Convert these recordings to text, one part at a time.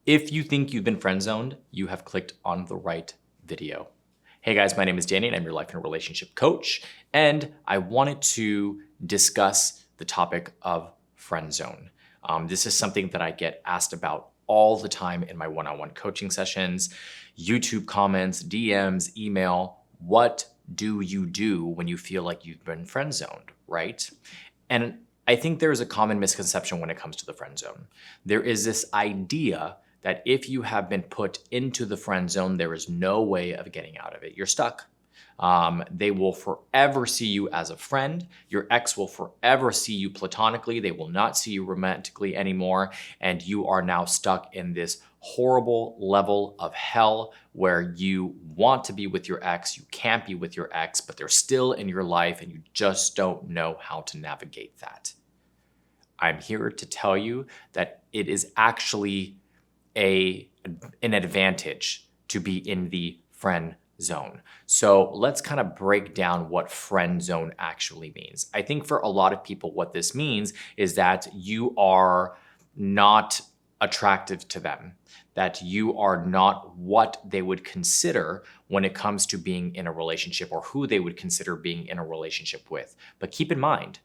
If you think you've been friend zoned, you have clicked on the right video. Hey guys, my name is Danny and I'm your life and relationship coach. And I wanted to discuss the topic of friend zone. This is something that I get asked about all the time in my one-on-one coaching sessions, YouTube comments, DMs, email. What do you do when you feel like you've been friend zoned, right? And I think there is a common misconception when it comes to the friend zone. There is this idea that if you have been put into the friend zone, there is no way of getting out of it. You're stuck. They will forever see you as a friend. Your ex will forever see you platonically. They will not see you romantically anymore. And you are now stuck in this horrible level of hell where you want to be with your ex, you can't be with your ex, but they're still in your life and you just don't know how to navigate that. I'm here to tell you that it is actually an advantage to be in the friend zone. So let's kind of break down what friend zone actually means. I think for a lot of people, what this means is that you are not attractive to them, that you are not what they would consider when it comes to being in a relationship or who they would consider being in a relationship with. But keep in mind,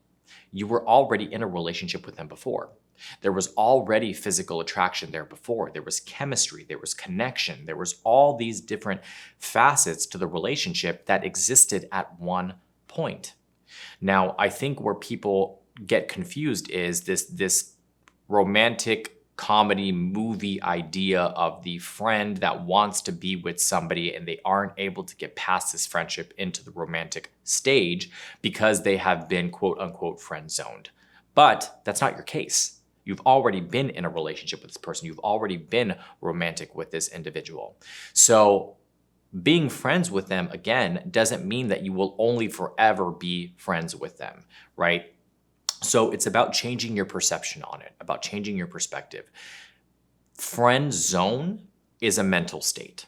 you were already in a relationship with them before. There was already physical attraction there before. There was chemistry, there was connection, there was all these different facets to the relationship that existed at one point. Now, I think where people get confused is this romantic comedy movie idea of the friend that wants to be with somebody and they aren't able to get past this friendship into the romantic stage because they have been quote unquote friend zoned. But that's not your case. You've already been in a relationship with this person. You've already been romantic with this individual. So being friends with them, again, doesn't mean that you will only forever be friends with them, right? So it's about changing your perception on it, about changing your perspective. Friend zone is a mental state.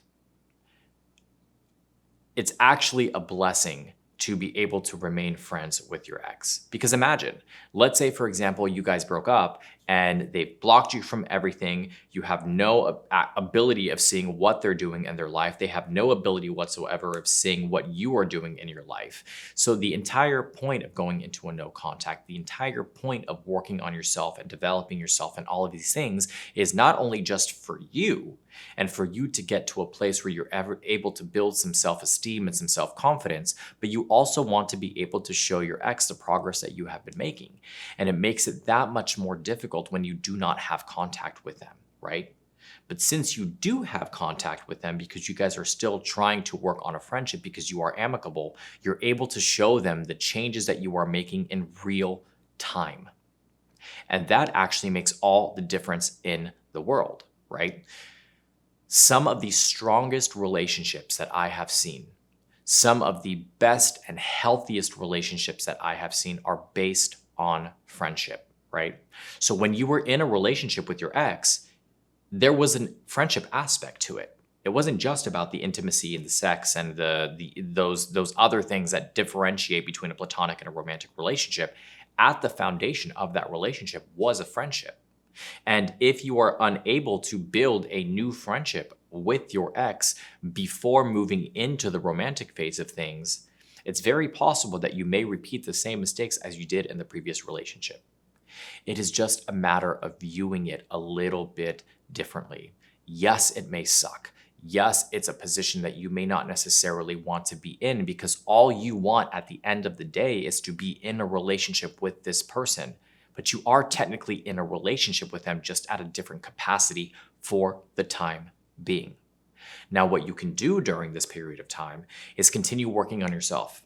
It's actually a blessing to be able to remain friends with your ex. Because imagine, let's say, for example, you guys broke up and they've blocked you from everything. You have no ability of seeing what they're doing in their life. They have no ability whatsoever of seeing what you are doing in your life. So the entire point of going into a no contact, the entire point of working on yourself and developing yourself and all of these things is not only just for you, and for you to get to a place where you're ever able to build some self-esteem and some self-confidence, but you also want to be able to show your ex the progress that you have been making. And it makes it that much more difficult when you do not have contact with them, right? But since you do have contact with them because you guys are still trying to work on a friendship because you are amicable, you're able to show them the changes that you are making in real time. And that actually makes all the difference in the world, right? Some of the strongest relationships that I have seen, some of the best and healthiest relationships that I have seen are based on friendship, right? So when you were in a relationship with your ex, there was a friendship aspect to it. It wasn't just about the intimacy and the sex and those other things that differentiate between a platonic and a romantic relationship. At the foundation of that relationship was a friendship. And if you are unable to build a new friendship with your ex before moving into the romantic phase of things, it's very possible that you may repeat the same mistakes as you did in the previous relationship. It is just a matter of viewing it a little bit differently. Yes, it may suck. Yes, it's a position that you may not necessarily want to be in because all you want at the end of the day is to be in a relationship with this person. But you are technically in a relationship with them just at a different capacity for the time being. Now, what you can do during this period of time is continue working on yourself,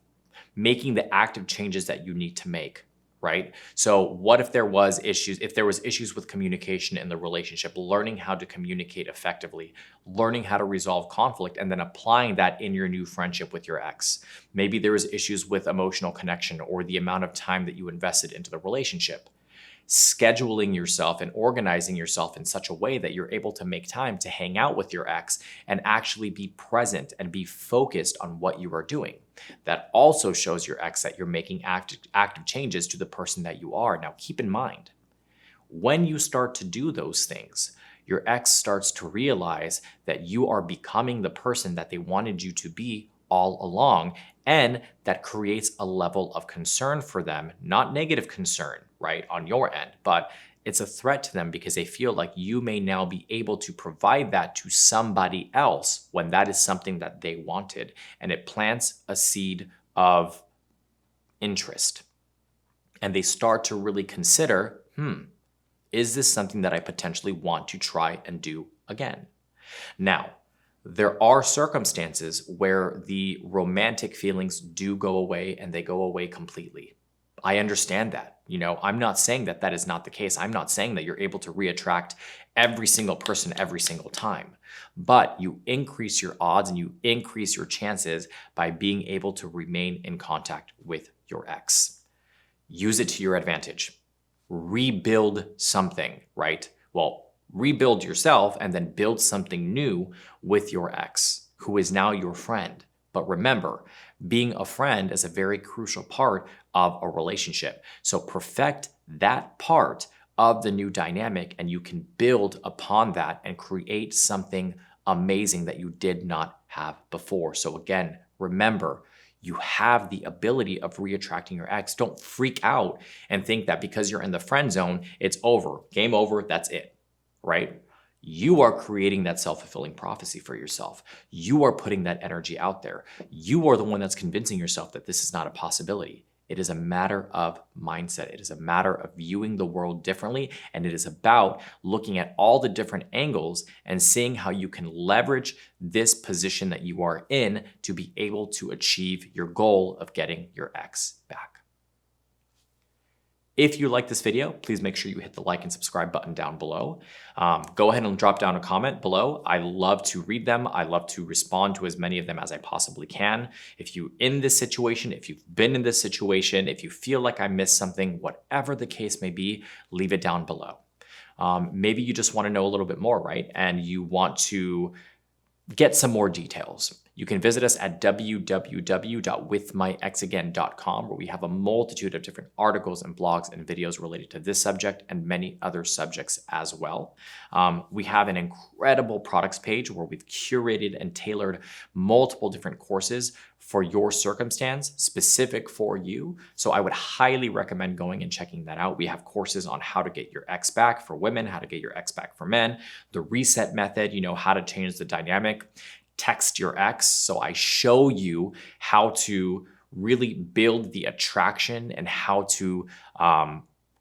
making the active changes that you need to make, right? So what if there was issues with communication in the relationship, learning how to communicate effectively, learning how to resolve conflict, and then applying that in your new friendship with your ex. Maybe there was issues with emotional connection or the amount of time that you invested into the relationship. Scheduling yourself and organizing yourself in such a way that you're able to make time to hang out with your ex and actually be present and be focused on what you are doing. That also shows your ex that you're making active changes to the person that you are. Now, keep in mind, when you start to do those things, your ex starts to realize that you are becoming the person that they wanted you to be all along. And that creates a level of concern for them, not negative concern, right, on your end, but it's a threat to them because they feel like you may now be able to provide that to somebody else when that is something that they wanted. And it plants a seed of interest. And they start to really consider, is this something that I potentially want to try and do again? Now, there are circumstances where the romantic feelings do go away and they go away completely. I understand that. I'm not saying that that is not the case. I'm not saying that you're able to reattract every single person every single time, but you increase your odds and you increase your chances by being able to remain in contact with your ex. Use it to your advantage. Rebuild something, right? Well, rebuild yourself and then build something new with your ex, who is now your friend. But remember, being a friend is a very crucial part of a relationship. So perfect that part of the new dynamic and you can build upon that and create something amazing that you did not have before. So again, remember, you have the ability of reattracting your ex. Don't freak out and think that because you're in the friend zone, it's over, game over, that's it, right? You are creating that self-fulfilling prophecy for yourself. You are putting that energy out there. You are the one that's convincing yourself that this is not a possibility. It is a matter of mindset. It is a matter of viewing the world differently. And it is about looking at all the different angles and seeing how you can leverage this position that you are in to be able to achieve your goal of getting your ex back. If you like this video, please make sure you hit the like and subscribe button down below. Go ahead and drop down a comment below. I love to read them. I love to respond to as many of them as I possibly can. If you're in this situation, if you've been in this situation, if you feel like I missed something, whatever the case may be, leave it down below. Maybe you just want to know a little bit more, right? And you want to get some more details. You can visit us at www.withmyexagain.com, where we have a multitude of different articles and blogs and videos related to this subject and many other subjects as well. We have an incredible products page where we've curated and tailored multiple different courses for your circumstance, specific for you. So I would highly recommend going and checking that out. We have courses on how to get your ex back for women, how to get your ex back for men, the reset method, how to change the dynamic. Text your ex. So I show you how to really build the attraction and how to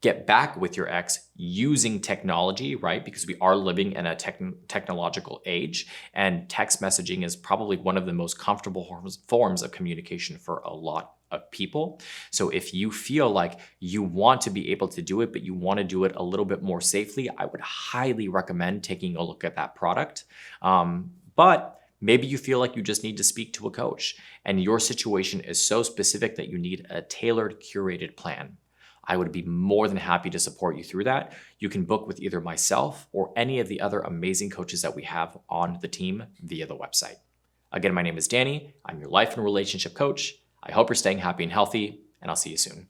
get back with your ex using technology, right? Because we are living in a technological age, and text messaging is probably one of the most comfortable forms of communication for a lot of people. So if you feel like you want to be able to do it, but you want to do it a little bit more safely, I would highly recommend taking a look at that product. But maybe you feel like you just need to speak to a coach and your situation is so specific that you need a tailored, curated plan. I would be more than happy to support you through that. You can book with either myself or any of the other amazing coaches that we have on the team via the website. Again, my name is Danny. I'm your life and relationship coach. I hope you're staying happy and healthy, and I'll see you soon.